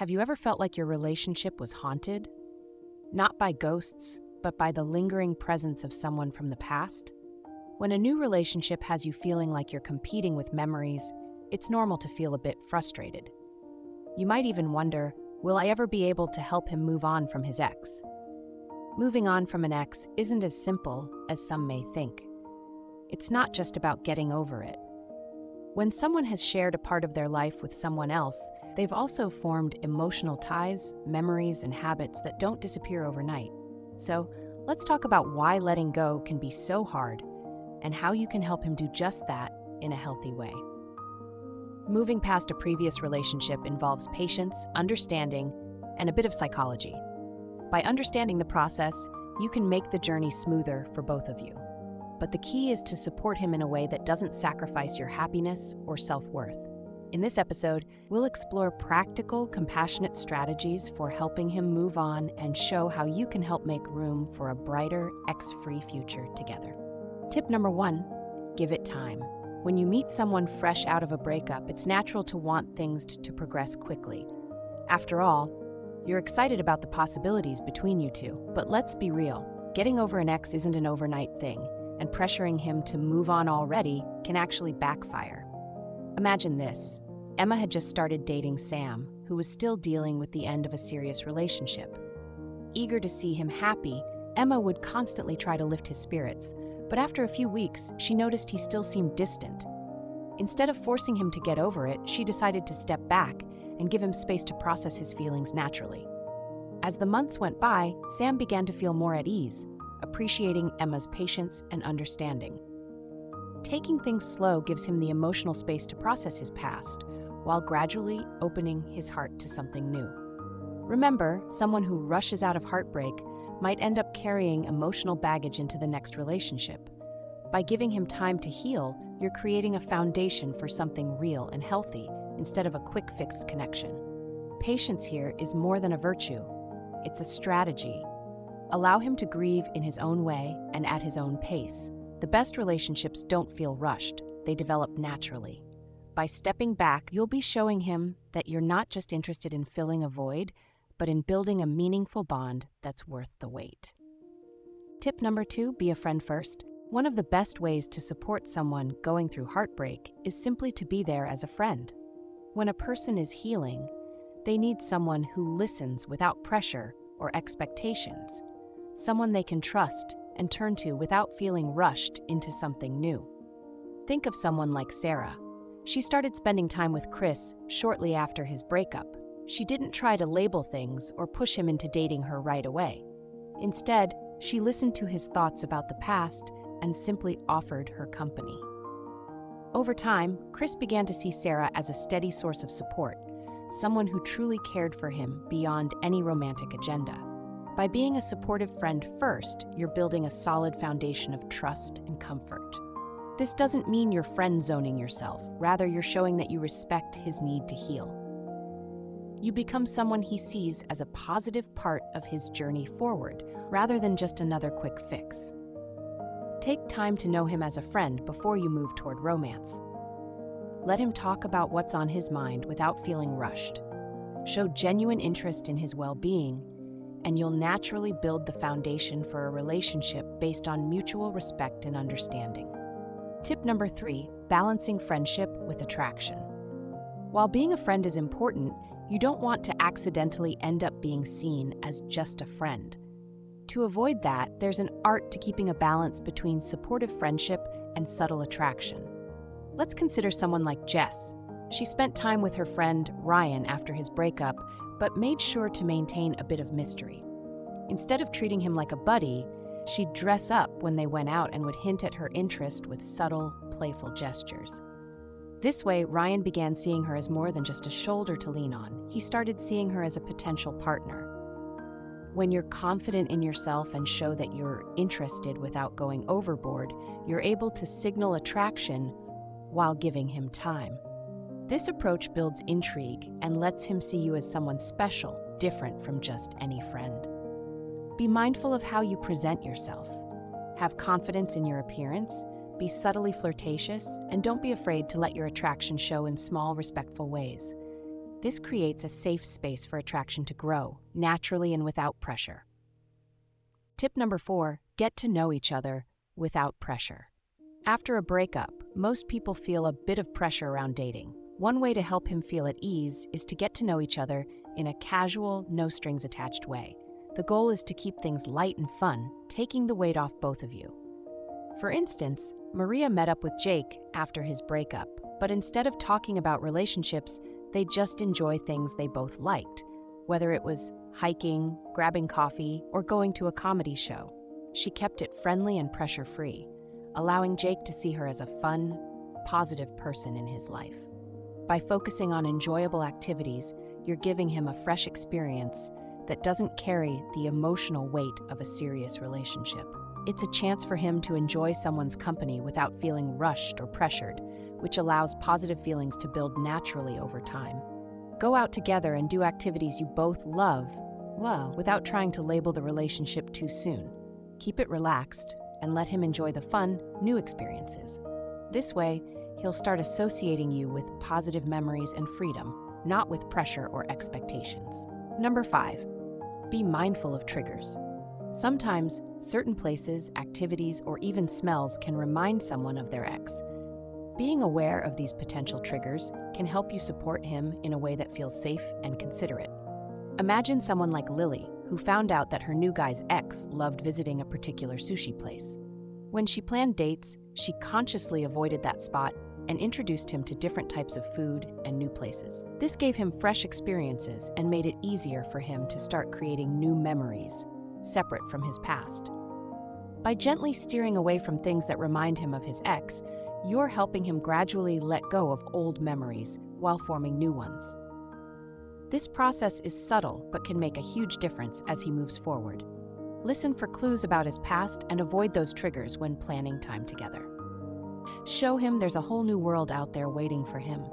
Have you ever felt like your relationship was haunted? Not by ghosts, but by the lingering presence of someone from the past? When a new relationship has you feeling like you're competing with memories, it's normal to feel a bit frustrated. You might even wonder, will I ever be able to help him move on from his ex? Moving on from an ex isn't as simple as some may think. It's not just about getting over it. When someone has shared a part of their life with someone else, they've also formed emotional ties, memories, and habits that don't disappear overnight. So, let's talk about why letting go can be so hard and how you can help him do just that in a healthy way. Moving past a previous relationship involves patience, understanding, and a bit of psychology. By understanding the process, you can make the journey smoother for both of you. But the key is to support him in a way that doesn't sacrifice your happiness or self-worth. In this episode, we'll explore practical, compassionate strategies for helping him move on and show how you can help make room for a brighter, ex-free future together. Tip number 1, give it time. When you meet someone fresh out of a breakup, it's natural to want things to progress quickly. After all, you're excited about the possibilities between you two. But let's be real, getting over an ex isn't an overnight thing, and pressuring him to move on already can actually backfire. Imagine this. Emma had just started dating Sam, who was still dealing with the end of a serious relationship. Eager to see him happy, Emma would constantly try to lift his spirits, but after a few weeks, she noticed he still seemed distant. Instead of forcing him to get over it, she decided to step back and give him space to process his feelings naturally. As the months went by, Sam began to feel more at ease, appreciating Emma's patience and understanding. Taking things slow gives him the emotional space to process his past, while gradually opening his heart to something new. Remember, someone who rushes out of heartbreak might end up carrying emotional baggage into the next relationship. By giving him time to heal, you're creating a foundation for something real and healthy instead of a quick-fix connection. Patience here is more than a virtue. It's a strategy. Allow him to grieve in his own way and at his own pace. The best relationships don't feel rushed, they develop naturally. By stepping back, you'll be showing him that you're not just interested in filling a void, but in building a meaningful bond that's worth the wait. Tip number 2, be a friend first. One of the best ways to support someone going through heartbreak is simply to be there as a friend. When a person is healing, they need someone who listens without pressure or expectations. Someone they can trust and turn to without feeling rushed into something new. Think of someone like Sarah. She started spending time with Chris shortly after his breakup. She didn't try to label things or push him into dating her right away. Instead, she listened to his thoughts about the past and simply offered her company. Over time, Chris began to see Sarah as a steady source of support, someone who truly cared for him beyond any romantic agenda. By being a supportive friend first, you're building a solid foundation of trust and comfort. This doesn't mean you're friend-zoning yourself. Rather, you're showing that you respect his need to heal. You become someone he sees as a positive part of his journey forward, rather than just another quick fix. Take time to know him as a friend before you move toward romance. Let him talk about what's on his mind without feeling rushed. Show genuine interest in his well-being, and you'll naturally build the foundation for a relationship based on mutual respect and understanding. Tip number 3, balancing friendship with attraction. While being a friend is important, you don't want to accidentally end up being seen as just a friend. To avoid that, there's an art to keeping a balance between supportive friendship and subtle attraction. Let's consider someone like Jess. She spent time with her friend Ryan after his breakup, but made sure to maintain a bit of mystery. Instead of treating him like a buddy, she'd dress up when they went out and would hint at her interest with subtle, playful gestures. This way, Ryan began seeing her as more than just a shoulder to lean on. He started seeing her as a potential partner. When you're confident in yourself and show that you're interested without going overboard, you're able to signal attraction while giving him time. This approach builds intrigue and lets him see you as someone special, different from just any friend. Be mindful of how you present yourself. Have confidence in your appearance, be subtly flirtatious, and don't be afraid to let your attraction show in small, respectful ways. This creates a safe space for attraction to grow, naturally and without pressure. Tip number 4, get to know each other without pressure. After a breakup, most people feel a bit of pressure around dating. One way to help him feel at ease is to get to know each other in a casual, no-strings-attached way. The goal is to keep things light and fun, taking the weight off both of you. For instance, Maria met up with Jake after his breakup, but instead of talking about relationships, they just enjoy things they both liked, whether it was hiking, grabbing coffee, or going to a comedy show. She kept it friendly and pressure-free, allowing Jake to see her as a fun, positive person in his life. By focusing on enjoyable activities, you're giving him a fresh experience that doesn't carry the emotional weight of a serious relationship. It's a chance for him to enjoy someone's company without feeling rushed or pressured, which allows positive feelings to build naturally over time. Go out together and do activities you both love without trying to label the relationship too soon. Keep it relaxed and let him enjoy the fun, new experiences. This way, he'll start associating you with positive memories and freedom, not with pressure or expectations. Number 5, be mindful of triggers. Sometimes, certain places, activities, or even smells can remind someone of their ex. Being aware of these potential triggers can help you support him in a way that feels safe and considerate. Imagine someone like Lily, who found out that her new guy's ex loved visiting a particular sushi place. When she planned dates, she consciously avoided that spot and introduced him to different types of food and new places. This gave him fresh experiences and made it easier for him to start creating new memories, separate from his past. By gently steering away from things that remind him of his ex, you're helping him gradually let go of old memories while forming new ones. This process is subtle but can make a huge difference as he moves forward. Listen for clues about his past and avoid those triggers when planning time together. Show him there's a whole new world out there waiting for him,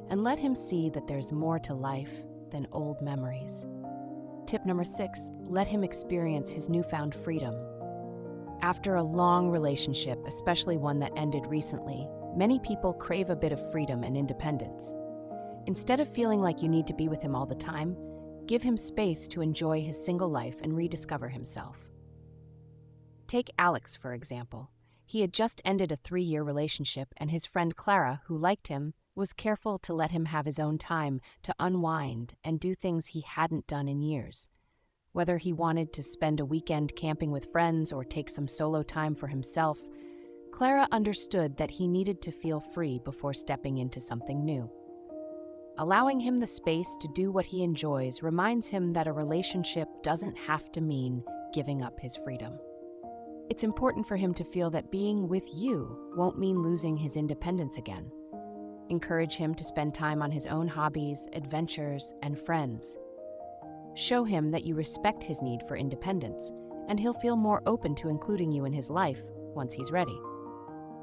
and let him see that there's more to life than old memories. Tip number 6, let him experience his newfound freedom. After a long relationship, especially one that ended recently, many people crave a bit of freedom and independence. Instead of feeling like you need to be with him all the time, give him space to enjoy his single life and rediscover himself. Take Alex, for example. He had just ended a 3-year relationship, and his friend Clara, who liked him, was careful to let him have his own time to unwind and do things he hadn't done in years. Whether he wanted to spend a weekend camping with friends or take some solo time for himself, Clara understood that he needed to feel free before stepping into something new. Allowing him the space to do what he enjoys reminds him that a relationship doesn't have to mean giving up his freedom. It's important for him to feel that being with you won't mean losing his independence again. Encourage him to spend time on his own hobbies, adventures, and friends. Show him that you respect his need for independence, and he'll feel more open to including you in his life once he's ready.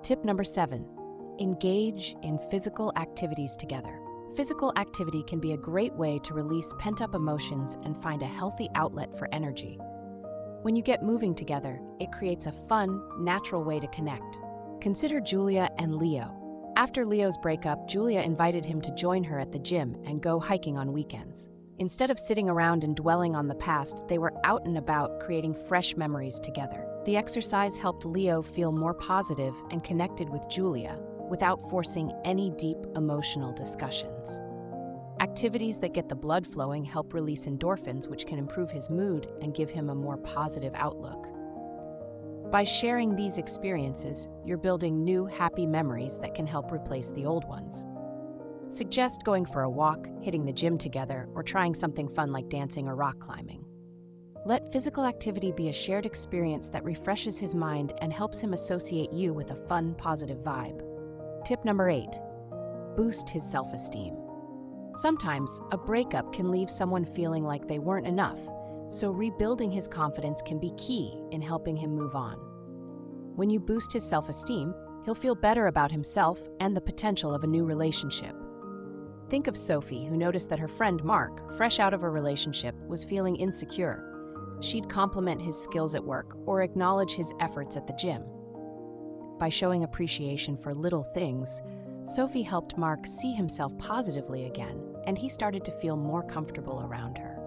Tip number 7, engage in physical activities together. Physical activity can be a great way to release pent-up emotions and find a healthy outlet for energy. When you get moving together, it creates a fun, natural way to connect. Consider Julia and Leo. After Leo's breakup, Julia invited him to join her at the gym and go hiking on weekends. Instead of sitting around and dwelling on the past, they were out and about creating fresh memories together. The exercise helped Leo feel more positive and connected with Julia without forcing any deep emotional discussions. Activities that get the blood flowing help release endorphins, which can improve his mood and give him a more positive outlook. By sharing these experiences, you're building new, happy memories that can help replace the old ones. Suggest going for a walk, hitting the gym together, or trying something fun like dancing or rock climbing. Let physical activity be a shared experience that refreshes his mind and helps him associate you with a fun, positive vibe. Tip number 8, boost his self-esteem. Sometimes, a breakup can leave someone feeling like they weren't enough, so rebuilding his confidence can be key in helping him move on. When you boost his self-esteem, he'll feel better about himself and the potential of a new relationship. Think of Sophie, who noticed that her friend Mark, fresh out of a relationship, was feeling insecure. She'd compliment his skills at work or acknowledge his efforts at the gym. By showing appreciation for little things, Sophie helped Mark see himself positively again. and he started to feel more comfortable around her.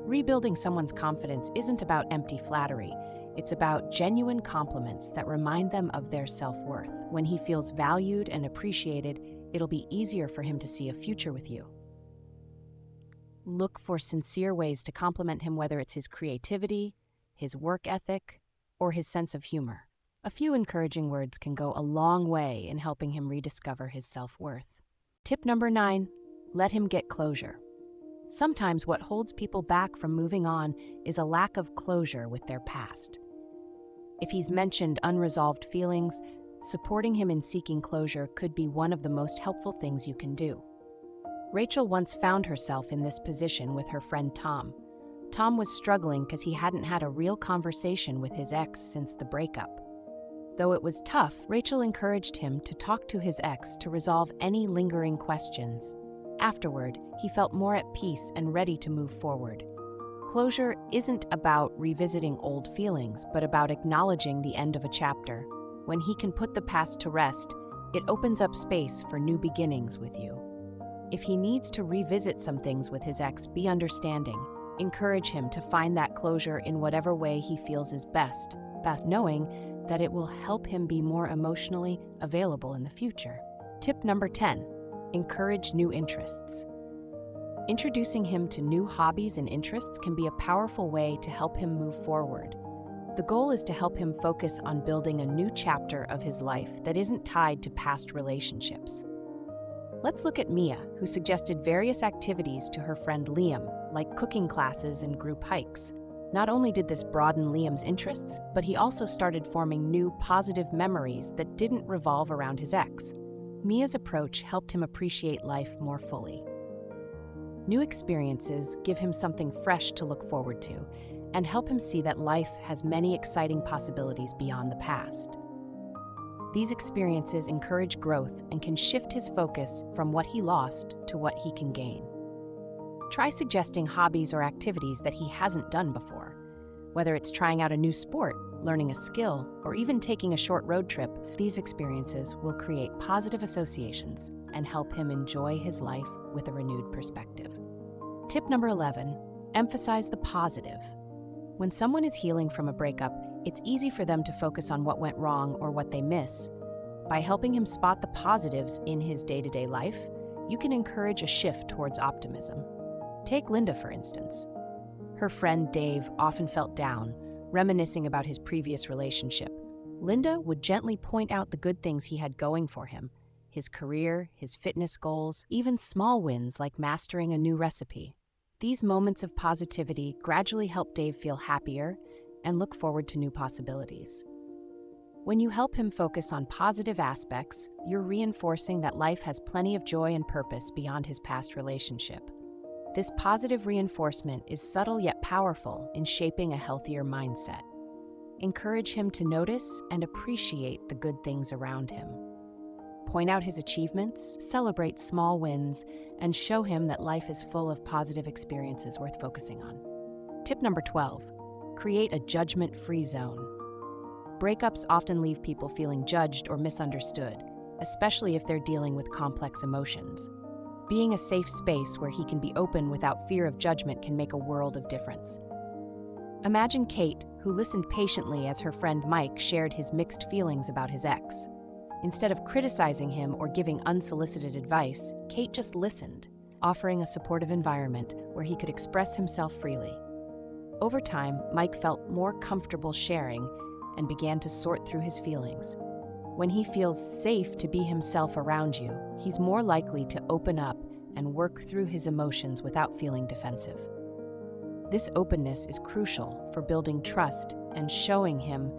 Rebuilding someone's confidence isn't about empty flattery. It's about genuine compliments that remind them of their self-worth. When he feels valued and appreciated, it'll be easier for him to see a future with you. Look for sincere ways to compliment him, whether it's his creativity, his work ethic, or his sense of humor. A few encouraging words can go a long way in helping him rediscover his self-worth. Tip number 9, let him get closure. Sometimes what holds people back from moving on is a lack of closure with their past. If he's mentioned unresolved feelings, supporting him in seeking closure could be one of the most helpful things you can do. Rachel once found herself in this position with her friend Tom. Tom was struggling because he hadn't had a real conversation with his ex since the breakup. Though it was tough, Rachel encouraged him to talk to his ex to resolve any lingering questions. Afterward, he felt more at peace and ready to move forward. Closure isn't about revisiting old feelings, but about acknowledging the end of a chapter. When he can put the past to rest, it opens up space for new beginnings with you. If he needs to revisit some things with his ex, be understanding. Encourage him to find that closure in whatever way he feels is best, knowing that it will help him be more emotionally available in the future. Tip number 10, encourage new interests. Introducing him to new hobbies and interests can be a powerful way to help him move forward. The goal is to help him focus on building a new chapter of his life that isn't tied to past relationships. Let's look at Mia, who suggested various activities to her friend Liam, like cooking classes and group hikes. Not only did this broaden Liam's interests, but he also started forming new positive memories that didn't revolve around his ex. Mia's approach helped him appreciate life more fully. New experiences give him something fresh to look forward to and help him see that life has many exciting possibilities beyond the past. These experiences encourage growth and can shift his focus from what he lost to what he can gain. Try suggesting hobbies or activities that he hasn't done before. Whether it's trying out a new sport, learning a skill, or even taking a short road trip, these experiences will create positive associations and help him enjoy his life with a renewed perspective. Tip number 11, emphasize the positive. When someone is healing from a breakup, it's easy for them to focus on what went wrong or what they miss. By helping him spot the positives in his day-to-day life, you can encourage a shift towards optimism. Take Linda, for instance. Her friend Dave often felt down, reminiscing about his previous relationship. Linda would gently point out the good things he had going for him, his career, his fitness goals, even small wins like mastering a new recipe. These moments of positivity gradually help Dave feel happier and look forward to new possibilities. When you help him focus on positive aspects, you're reinforcing that life has plenty of joy and purpose beyond his past relationship. This positive reinforcement is subtle yet powerful in shaping a healthier mindset. Encourage him to notice and appreciate the good things around him. Point out his achievements, celebrate small wins, and show him that life is full of positive experiences worth focusing on. Tip number 12, create a judgment-free zone. Breakups often leave people feeling judged or misunderstood, especially if they're dealing with complex emotions. Being a safe space where he can be open without fear of judgment can make a world of difference. Imagine Kate, who listened patiently as her friend Mike shared his mixed feelings about his ex. Instead of criticizing him or giving unsolicited advice, Kate just listened, offering a supportive environment where he could express himself freely. Over time, Mike felt more comfortable sharing and began to sort through his feelings. When he feels safe to be himself around you, he's more likely to open up and work through his emotions without feeling defensive. This openness is crucial for building trust and showing him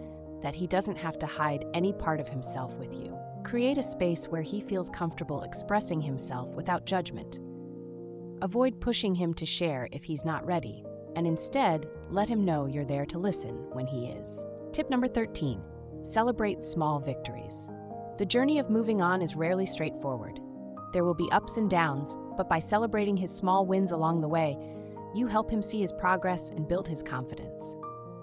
that he doesn't have to hide any part of himself with you. Create a space where he feels comfortable expressing himself without judgment. Avoid pushing him to share if he's not ready, and instead, let him know you're there to listen when he is. Tip number 13, celebrate small victories. The journey of moving on is rarely straightforward. There will be ups and downs, but by celebrating his small wins along the way, you help him see his progress and build his confidence.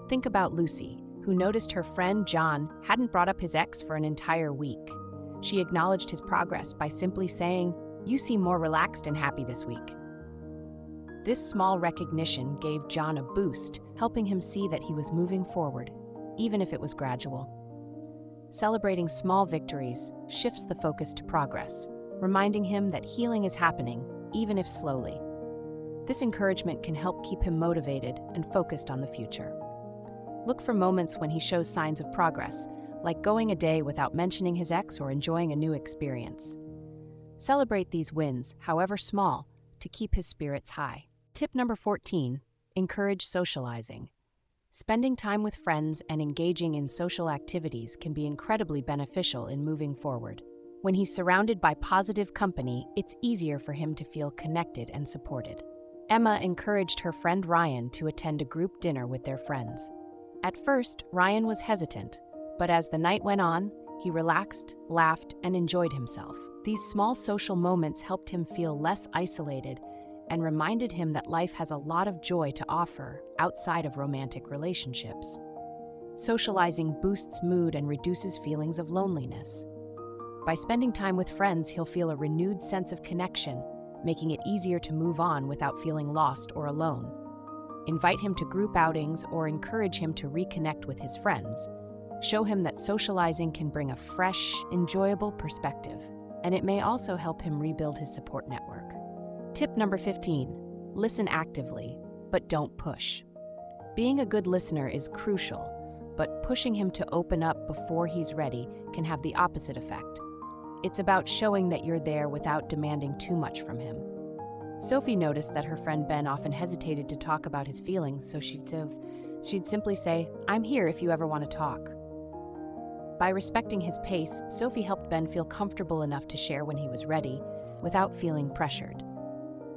Think about Lucy, who noticed her friend John hadn't brought up his ex for an entire week. She acknowledged his progress by simply saying, You seem more relaxed and happy this week." This small recognition gave John a boost, helping him see that he was moving forward, even if it was gradual. Celebrating small victories shifts the focus to progress, reminding him that healing is happening, even if slowly. This encouragement can help keep him motivated and focused on the future. Look for moments when he shows signs of progress, like going a day without mentioning his ex or enjoying a new experience. Celebrate these wins, however small, to keep his spirits high. Tip number 14, encourage socializing. Spending time with friends and engaging in social activities can be incredibly beneficial in moving forward. When he's surrounded by positive company, it's easier for him to feel connected and supported. Emma encouraged her friend Ryan to attend a group dinner with their friends. At first, Ryan was hesitant, but as the night went on, he relaxed, laughed, and enjoyed himself. These small social moments helped him feel less isolated and reminded him that life has a lot of joy to offer outside of romantic relationships. Socializing boosts mood and reduces feelings of loneliness. By spending time with friends, he'll feel a renewed sense of connection, making it easier to move on without feeling lost or alone. Invite him to group outings or encourage him to reconnect with his friends. Show him that socializing can bring a fresh, enjoyable perspective, and it may also help him rebuild his support network. Tip number 15, listen actively, but don't push. Being a good listener is crucial, but pushing him to open up before he's ready can have the opposite effect. It's about showing that you're there without demanding too much from him. Sophie noticed that her friend Ben often hesitated to talk about his feelings, so she'd simply say, "I'm here if you ever want to talk." By respecting his pace, Sophie helped Ben feel comfortable enough to share when he was ready, without feeling pressured.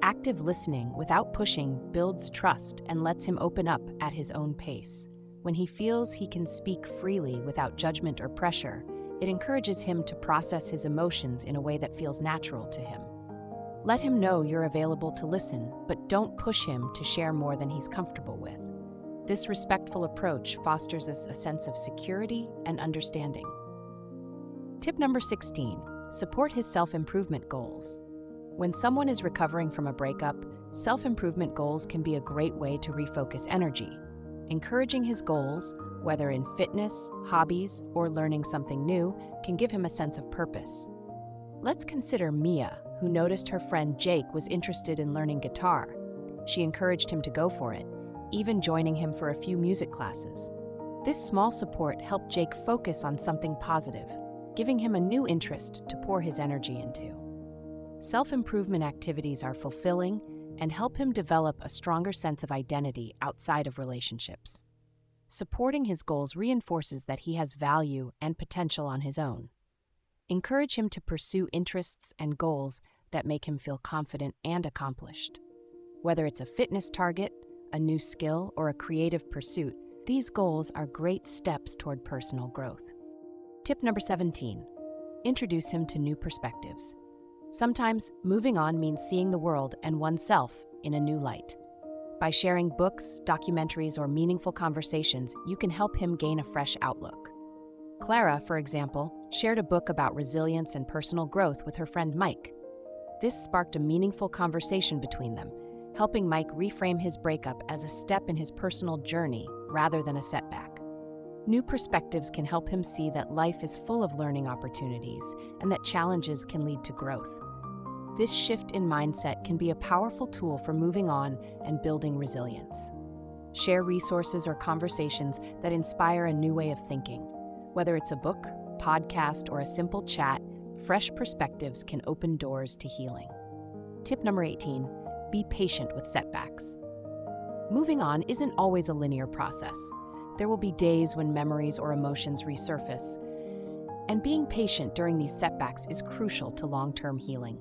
Active listening, without pushing, builds trust and lets him open up at his own pace. When he feels he can speak freely without judgment or pressure, it encourages him to process his emotions in a way that feels natural to him. Let him know you're available to listen, but don't push him to share more than he's comfortable with. This respectful approach fosters a sense of security and understanding. Tip number 16, support his self-improvement goals. When someone is recovering from a breakup, self-improvement goals can be a great way to refocus energy. Encouraging his goals, whether in fitness, hobbies, or learning something new, can give him a sense of purpose. Let's consider Mia, who noticed her friend Jake was interested in learning guitar. She encouraged him to go for it, even joining him for a few music classes. This small support helped Jake focus on something positive, giving him a new interest to pour his energy into. Self-improvement activities are fulfilling and help him develop a stronger sense of identity outside of relationships. Supporting his goals reinforces that he has value and potential on his own. Encourage him to pursue interests and goals that make him feel confident and accomplished. Whether it's a fitness target, a new skill, or a creative pursuit, these goals are great steps toward personal growth. Tip number 17, introduce him to new perspectives. Sometimes moving on means seeing the world and oneself in a new light. By sharing books, documentaries, or meaningful conversations, you can help him gain a fresh outlook. Clara, for example, shared a book about resilience and personal growth with her friend Mike. This sparked a meaningful conversation between them, helping Mike reframe his breakup as a step in his personal journey rather than a setback. New perspectives can help him see that life is full of learning opportunities and that challenges can lead to growth. This shift in mindset can be a powerful tool for moving on and building resilience. Share resources or conversations that inspire a new way of thinking. Whether it's a book, podcast, or a simple chat, fresh perspectives can open doors to healing. Tip number 18, be patient with setbacks. Moving on isn't always a linear process. There will be days when memories or emotions resurface, and being patient during these setbacks is crucial to long-term healing.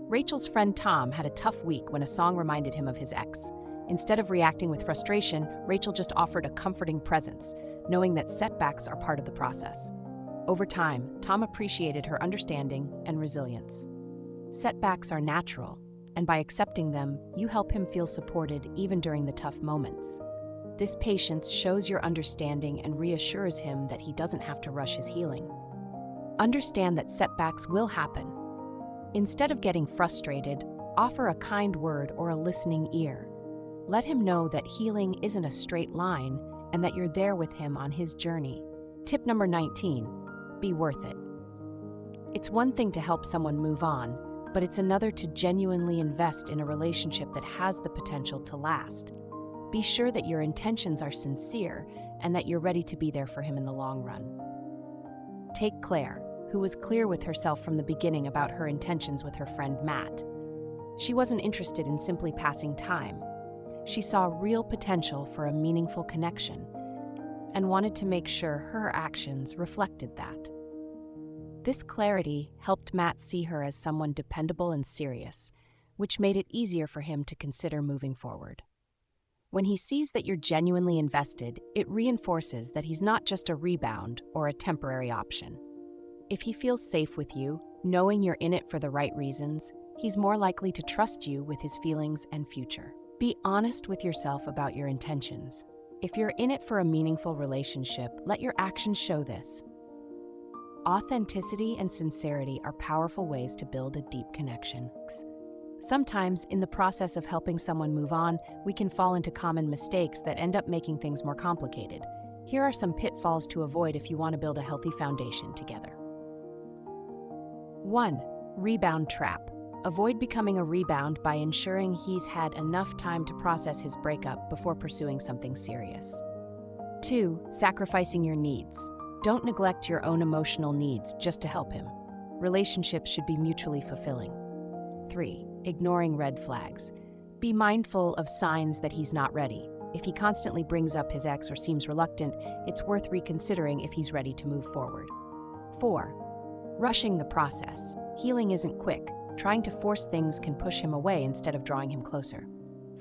Rachel's friend Tom had a tough week when a song reminded him of his ex. Instead of reacting with frustration, Rachel just offered a comforting presence, knowing that setbacks are part of the process. Over time, Tom appreciated her understanding and resilience. Setbacks are natural, and by accepting them, you help him feel supported even during the tough moments. This patience shows your understanding and reassures him that he doesn't have to rush his healing. Understand that setbacks will happen, Instead of getting frustrated, offer a kind word or a listening ear. Let him know that healing isn't a straight line and that you're there with him on his journey. Tip number 19, be worth it. It's one thing to help someone move on, but it's another to genuinely invest in a relationship that has the potential to last. Be sure that your intentions are sincere and that you're ready to be there for him in the long run. Take Claire, who was clear with herself from the beginning about her intentions with her friend Matt. She wasn't interested in simply passing time. She saw real potential for a meaningful connection and wanted to make sure her actions reflected that. This clarity helped Matt see her as someone dependable and serious, which made it easier for him to consider moving forward. When he sees that you're genuinely invested, it reinforces that he's not just a rebound or a temporary option. If he feels safe with you, knowing you're in it for the right reasons, he's more likely to trust you with his feelings and future. Be honest with yourself about your intentions. If you're in it for a meaningful relationship, let your actions show this. Authenticity and sincerity are powerful ways to build a deep connection. Sometimes, in the process of helping someone move on, we can fall into common mistakes that end up making things more complicated. Here are some pitfalls to avoid if you want to build a healthy foundation together. 1. Rebound trap. Avoid becoming a rebound by ensuring he's had enough time to process his breakup before pursuing something serious. 2. Sacrificing your needs. Don't neglect your own emotional needs just to help him. Relationships should be mutually fulfilling. 3. Ignoring red flags. Be mindful of signs that he's not ready. If he constantly brings up his ex or seems reluctant, it's worth reconsidering if he's ready to move forward. 4. Rushing the process. Healing isn't quick. Trying to force things can push him away instead of drawing him closer.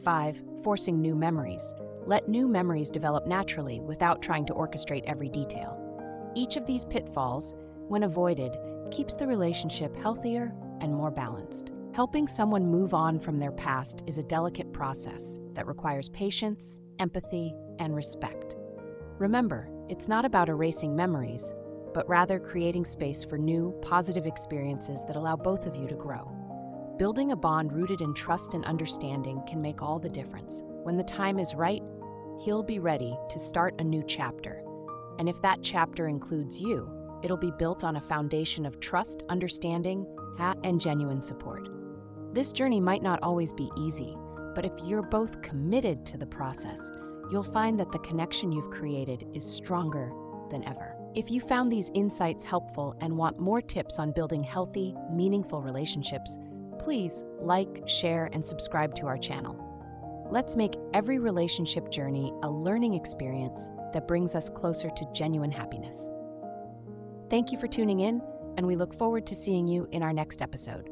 5. Forcing new memories. Let new memories develop naturally without trying to orchestrate every detail. Each of these pitfalls, when avoided, keeps the relationship healthier and more balanced. Helping someone move on from their past is a delicate process that requires patience, empathy, and respect. Remember, it's not about erasing memories, but rather creating space for new, positive experiences that allow both of you to grow. Building a bond rooted in trust and understanding can make all the difference. When the time is right, he'll be ready to start a new chapter. And if that chapter includes you, it'll be built on a foundation of trust, understanding, and genuine support. This journey might not always be easy, but if you're both committed to the process, you'll find that the connection you've created is stronger than ever. If you found these insights helpful and want more tips on building healthy, meaningful relationships, please like, share, and subscribe to our channel. Let's make every relationship journey a learning experience that brings us closer to genuine happiness. Thank you for tuning in, and we look forward to seeing you in our next episode.